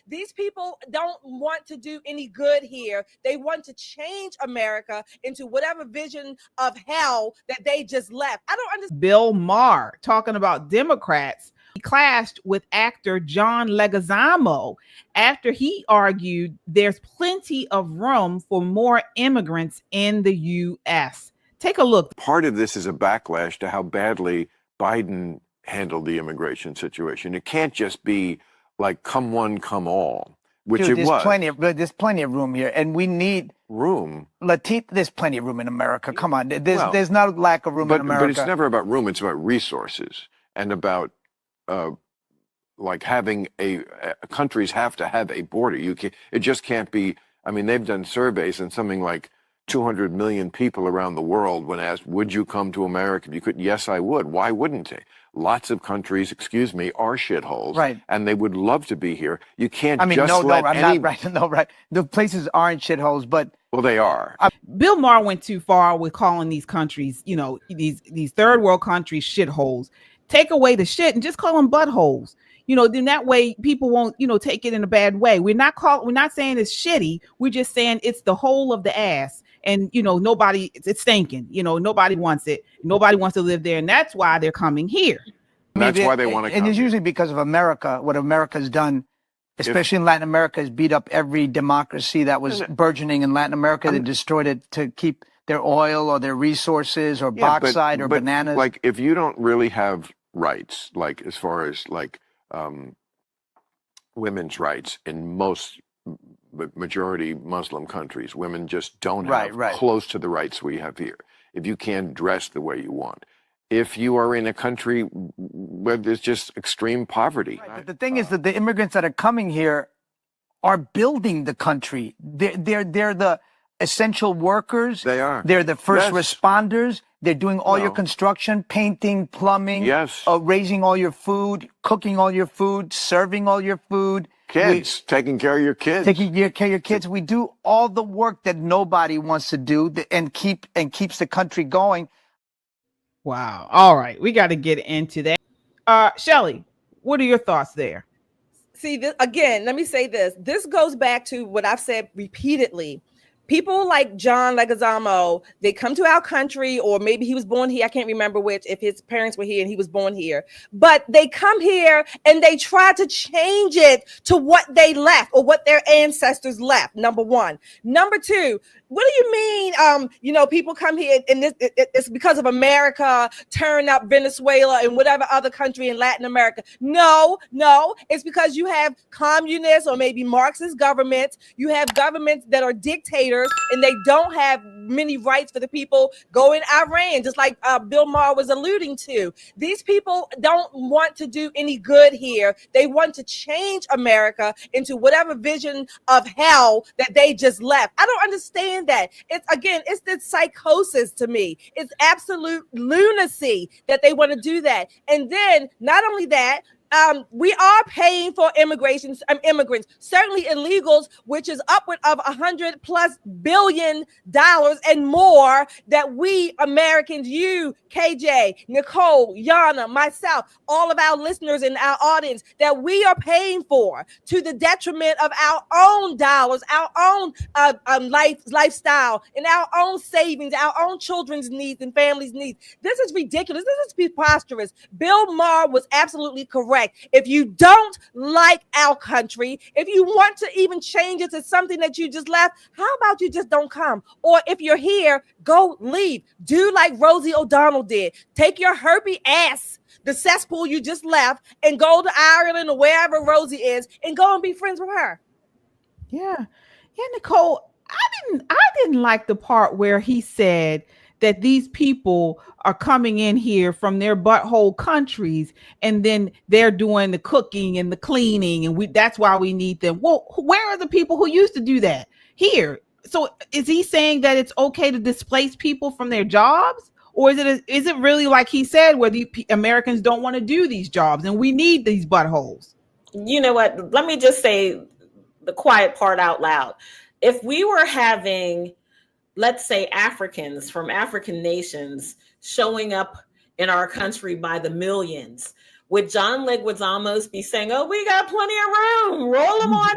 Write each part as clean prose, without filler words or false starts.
These people don't want to do any good here. They want to change America into whatever vision of hell that they just left. I don't understand. Bill Maher talking about Democrats. He clashed with actor John Leguizamo after he argued there's plenty of room for more immigrants in the U.S. Take a look. Part of this is a backlash to how badly Biden handled the immigration situation. It can't just be like come one, come all, which Dude, it was. There's plenty of room here, and we need room. There's plenty of room in America. Come on, there's no lack of room in America. But it's never about room. It's about resources and about like having countries have to have a border. It just can't be. I mean, they've done surveys and something like 200 million people around the world, when asked, would you come to America if you could? Yes, I would. Why wouldn't they? Lots of countries, are shitholes. Right. And they would love to be here. You can't I'm not right. No, right. The places aren't shitholes, but. Well, they are. Bill Maher went too far with calling these countries, these third world countries shitholes. Take away the shit and just call them buttholes. Then that way people won't, take it in a bad way. We're not saying it's shitty. We're just saying it's the whole of the ass. And, it's stinking. Nobody wants it. Nobody wants to live there. And that's why they're coming here. That's why they want to come. And it's usually because of America. What America's done, especially in Latin America, has beat up every democracy that was burgeoning in Latin America. They destroyed it to keep their oil or their resources or bauxite or bananas. Like, if you don't really have rights, like as far as women's rights in most majority Muslim countries, women just don't have close to the rights we have here. If you can't dress the way you want, if you are in a country where there's just extreme poverty. Right, but the thing is that the immigrants that are coming here are building the country. They're the essential workers. They are. They're the first responders. They're doing all your construction, painting, plumbing, raising all your food, cooking all your food, serving all your food. Taking care of your kids. Taking care of your kids. We do all the work that nobody wants to do and keeps the country going. Wow. All right. We got to get into that. Shelley, what are your thoughts there? See, again, let me say this. This goes back to what I've said repeatedly. People like John Leguizamo, they come to our country, or maybe he was born here. I can't remember which, if his parents were here and he was born here. But they come here and they try to change it to what they left or what their ancestors left, number one. Number two, what do you mean, people come here and it's because of America tearing up Venezuela and whatever other country in Latin America? No, it's because you have communist or maybe Marxist governments. You have governments that are dictators and they don't have many rights for the people. Go in Iran, just like Bill Maher was alluding to. These people don't want to do any good here. They want to change America into whatever vision of hell that they just left. I don't understand that. It's this psychosis to me. It's absolute lunacy that they want to do that. And then not only that, we are paying for immigrants, certainly illegals, which is upward of $100+ billion and more that we Americans, you, KJ, Nicole, Yana, myself, all of our listeners and our audience, that we are paying for to the detriment of our own dollars, our own lifestyle, and our own savings, our own children's needs and families' needs. This is ridiculous. This is preposterous. Bill Maher was absolutely correct. If you don't like our country, if you want to even change it to something that you just left, how about you just don't come? Or if you're here, go leave. Do like Rosie O'Donnell did. Take your herpy ass, the cesspool you just left, and go to Ireland or wherever Rosie is and go and be friends with her. Yeah, Nicole, I didn't like the part where he said that these people are coming in here from their butthole countries and then they're doing the cooking and the cleaning and that's why we need them. Well, where are the people who used to do that here? So is he saying that it's okay to displace people from their jobs? Or is it really like he said, where the Americans don't want to do these jobs and we need these buttholes? You know what? Let me just say the quiet part out loud. If we were having, let's say, Africans from African nations showing up in our country by the millions, Would John Leguizamo be saying, oh, we got plenty of room, roll them on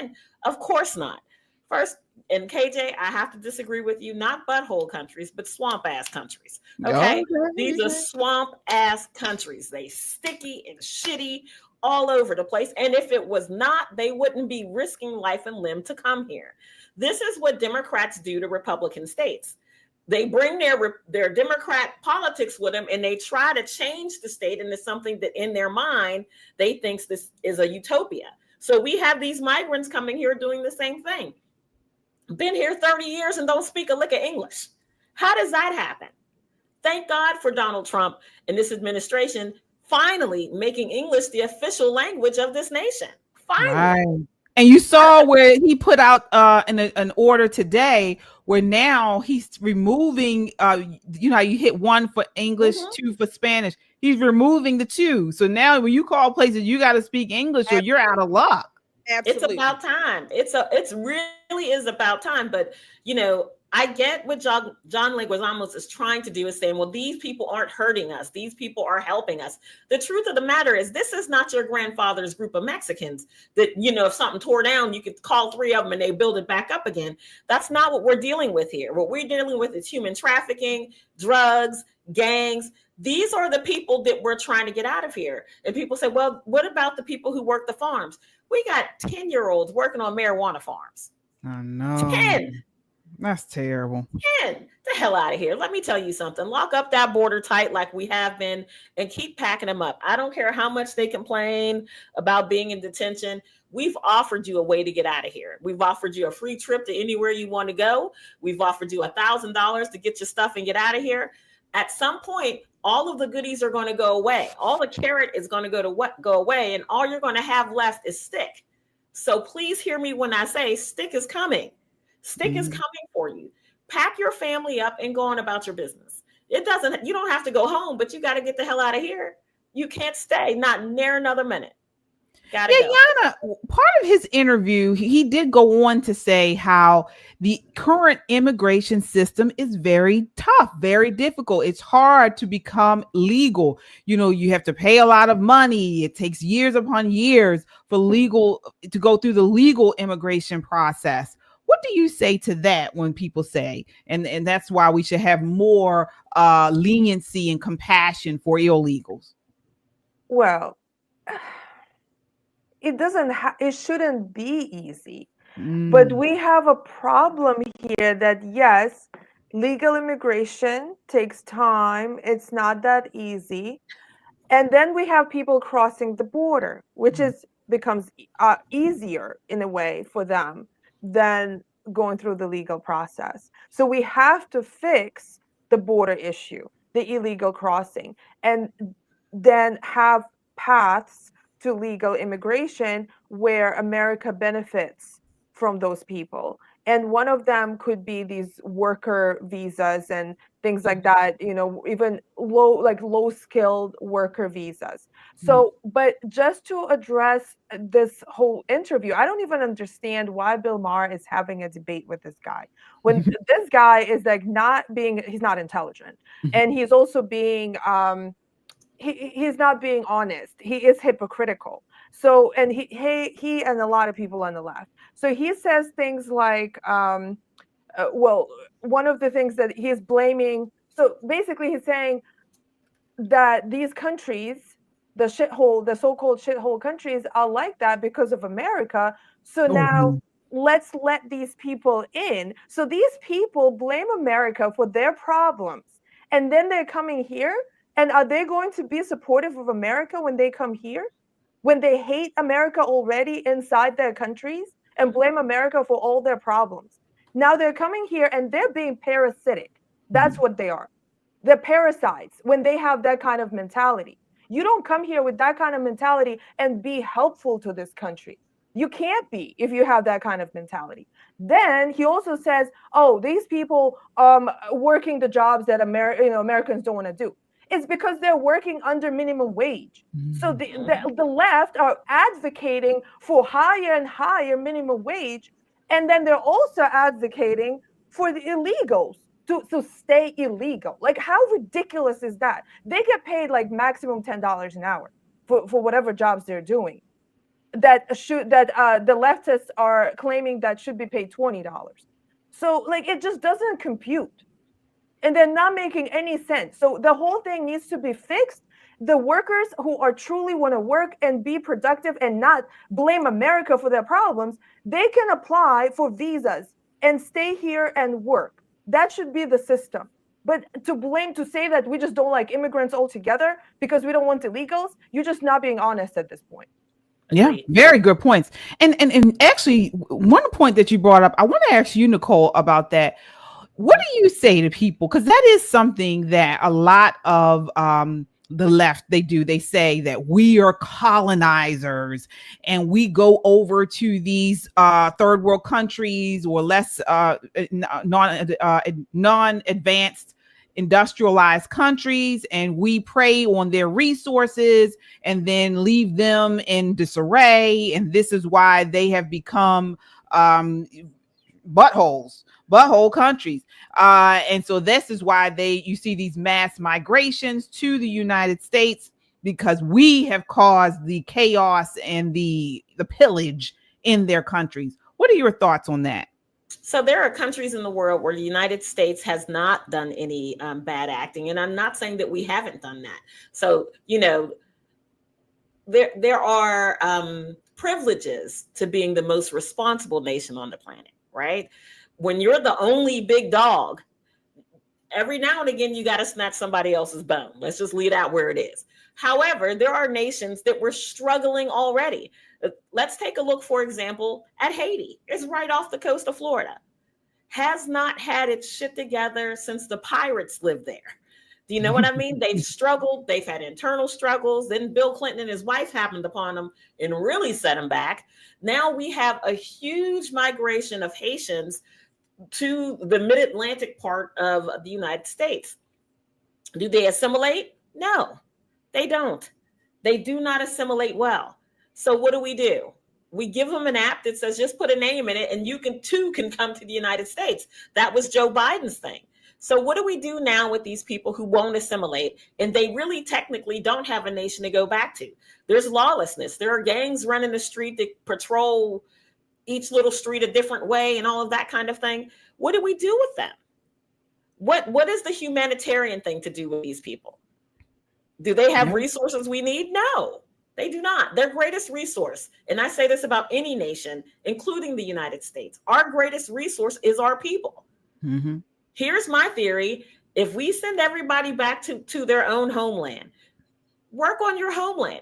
in? Of course not. First, and KJ, I have to disagree with you, not butthole countries, but swamp ass countries. Okay? These are swamp ass countries. They sticky and shitty all over the place. And if it was not, they wouldn't be risking life and limb to come here. This is what Democrats do to Republican states. They bring their Democrat politics with them, and they try to change the state into something that in their mind, they think this is a utopia. So we have these migrants coming here doing the same thing. Been here 30 years and don't speak a lick of English. How does that happen? Thank God for Donald Trump and this administration finally making English the official language of this nation. Finally. Right. And you saw where he put out an order today where now he's removing, you know, you hit 1 for English, 2 for Spanish. He's removing the 2. So now when you call places, you got to speak English or you're out of luck. Absolutely. It's about time. It's really is about time. But, you know, I get what John Leguizamo is trying to do is saying, well, these people aren't hurting us. These people are helping us. The truth of the matter is this is not your grandfather's group of Mexicans that, you know, if something tore down, you could call 3 of them and they build it back up again. That's not what we're dealing with here. What we're dealing with is human trafficking, drugs, gangs. These are the people that we're trying to get out of here. And people say, well, what about the people who work the farms? We got 10-year-olds working on marijuana farms. Oh, no. 10. That's terrible. 10. The hell out of here. Let me tell you something. Lock up that border tight like we have been and keep packing them up. I don't care how much they complain about being in detention. We've offered you a way to get out of here. We've offered you a free trip to anywhere you want to go. We've offered you $1,000 to get your stuff and get out of here. At some point, all of the goodies are going to go away. All the carrot is going to go away, and all you're going to have left is stick. So please hear me when I say stick is coming. Stick is coming for you. Pack your family up and go on about your business. You don't have to go home, but you got to get the hell out of here. You can't stay, not near another minute. Gotta go. Yana, part of his interview, he did go on to say how the current immigration system is very tough, very difficult. It's hard to become legal. You know, you have to pay a lot of money. It takes years upon years for to go through the legal immigration process. What do you say to that when people say, and that's why we should have more leniency and compassion for illegals? Well, it shouldn't be easy. But we have a problem here that, yes, legal immigration takes time. It's not that easy. And then we have people crossing the border, which becomes easier in a way for them than going through the legal process. So we have to fix the border issue, the illegal crossing, and then have paths to legal immigration where America benefits from those people. And one of them could be these worker visas and things like that, you know, even low skilled worker visas. So, but just to address this whole interview, I don't even understand why Bill Maher is having a debate with this guy when this guy is like he's not intelligent, and he's also being he's not being honest. He is hypocritical. So, and he and a lot of people on the left. So he says things like, well, one of the things that he's blaming. So basically, he's saying that these countries, the so-called shithole countries, are like that because of America. So now let's let these people in. So these people blame America for their problems, and then they're coming here. And are they going to be supportive of America when they come here? When they hate America already inside their countries and blame America for all their problems? Now they're coming here and they're being parasitic. That's what they are. They're parasites when they have that kind of mentality. You don't come here with that kind of mentality and be helpful to this country. You can't be if you have that kind of mentality. Then he also says, oh, these people working the jobs that Americans don't want to do. It's because they're working under minimum wage. So the left are advocating for higher and higher minimum wage. And then they're also advocating for the illegals to stay illegal. Like, how ridiculous is that? They get paid like maximum $10 an hour for whatever jobs they're doing. The leftists are claiming that should be paid $20. So like, it just doesn't compute, and they're not making any sense. So the whole thing needs to be fixed. The workers who are truly want to work and be productive and not blame America for their problems, they can apply for visas and stay here and work. That should be the system. But to say that we just don't like immigrants altogether because we don't want illegals, you're just not being honest at this point. Yeah, very good points. And actually, one point that you brought up, I want to ask you, Nicole, about that. What do you say to people? Because that is something that a lot of the left, they say that we are colonizers and we go over to these third world countries or less non-advanced industrialized countries, and we prey on their resources and then leave them in disarray. And this is why they have become butthole countries. And so this is why you see these mass migrations to the United States, because we have caused the chaos and the pillage in their countries. What are your thoughts on that? So there are countries in the world where the United States has not done any bad acting. And I'm not saying that we haven't done that. So, there are privileges to being the most responsible nation on the planet, right? When you're the only big dog, every now and again, you got to snatch somebody else's bone. Let's just leave that where it is. However, there are nations that were struggling already. Let's take a look, for example, at Haiti. It's right off the coast of Florida. Has not had its shit together since the pirates lived there. Do you know what I mean? They've struggled. They've had internal struggles. Then Bill Clinton and his wife happened upon them and really set them back. Now we have a huge migration of Haitians to the mid-Atlantic part of the United States. Do they assimilate? No, they don't. They do not assimilate well. So what do? We give them an app that says just put a name in it and you can come to the United States. That was Joe Biden's thing. So what do we do now with these people who won't assimilate and they really technically don't have a nation to go back to? There's lawlessness. There are gangs running the street that patrol each little street a different way and all of that kind of thing. What do we do with them? What is the humanitarian thing to do with these people? Do they have resources we need? No, they do not. Their greatest resource, and I say this about any nation, including the United States, our greatest resource is our people. Mm-hmm. Here's my theory. If we send everybody back to their own homeland, work on your homeland.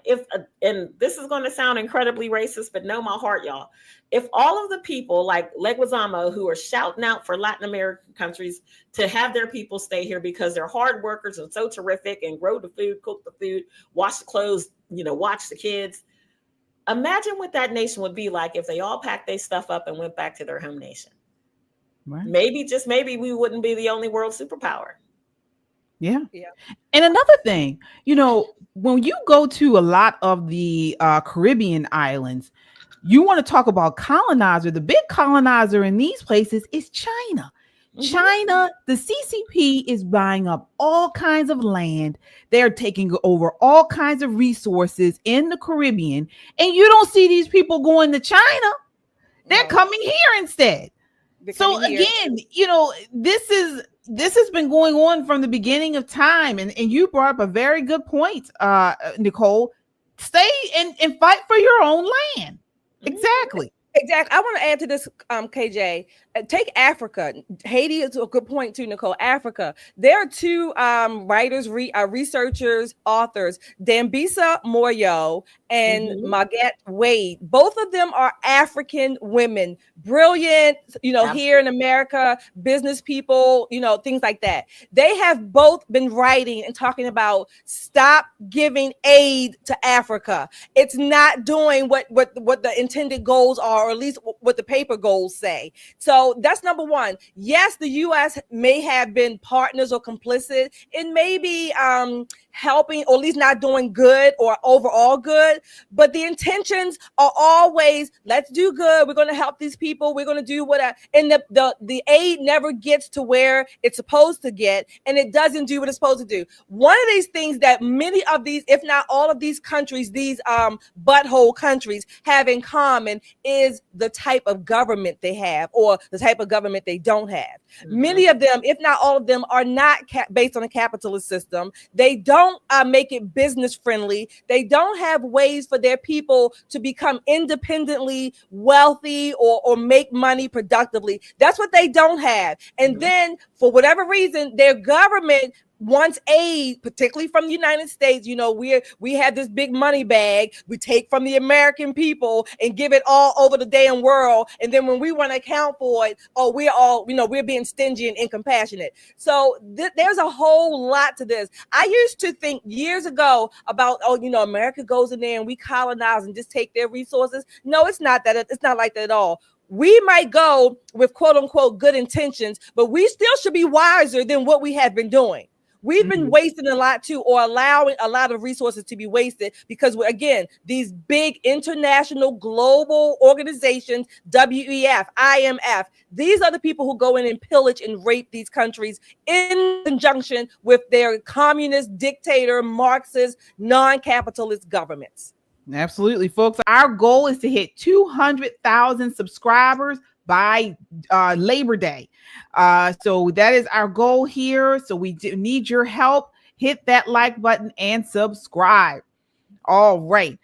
And this is going to sound incredibly racist, but know my heart, y'all. If all of the people like Leguizamo who are shouting out for Latin American countries to have their people stay here because they're hard workers and so terrific and grow the food, cook the food, wash the clothes, watch the kids. Imagine what that nation would be like if they all packed their stuff up and went back to their home nation. Right. Maybe we wouldn't be the only world superpower. Yeah. And another thing, when you go to a lot of the Caribbean islands, you want to talk about colonizer. The big colonizer in these places is China. Mm-hmm. China, the CCP is buying up all kinds of land. They're taking over all kinds of resources in the Caribbean. And you don't see these people going to China. They're coming here instead. So again, this has been going on from the beginning of time. And you brought up a very good point, Nicole. Stay and fight for your own land. Exactly. I want to add to this, KJ. Take Africa. Haiti is a good point too, Nicole. Africa. There are two writers, researchers, authors, Dambisa Moyo and Margaret Wade. Both of them are African women, brilliant, here in America, business people, things like that. They have both been writing and talking about stop giving aid to Africa. It's not doing what the intended goals are, or at least what the paper goals say. So that's number one. Yes, the U.S. may have been partners or complicit in maybe helping, or at least not doing good or overall good. But the intentions are always, let's do good. We're going to help these people. We're going to do whatever. And the aid never gets to where it's supposed to get, and it doesn't do what it's supposed to do. One of these things that many of these, if not all of these countries, these butthole countries have in common is the type of government they have, or the type of government they don't have. Many of them, if not all of them, are not based on a capitalist system. They don't make it business friendly. They don't have ways for their people to become independently wealthy or make money productively. That's what they don't have. And then for whatever reason, their government wants aid, particularly from the United States. You know, we have this big money bag we take from the American people and give it all over the damn world. And then when we want to account for it, we're all, we're being stingy and incompassionate. So there's a whole lot to this. I used to think years ago about, America goes in there and we colonize and just take their resources. No, it's not that. It's not like that at all. We might go with quote unquote good intentions, but we still should be wiser than what we have been doing. We've been wasting a lot too, or allowing a lot of resources to be wasted because, again, these big international global organizations, WEF, IMF, these are the people who go in and pillage and rape these countries in conjunction with their communist, dictator, Marxist, non-capitalist governments. Absolutely, folks. Our goal is to hit 200,000 subscribers by Labor Day. So that is our goal here. So we need your help. Hit that like button and subscribe. All right.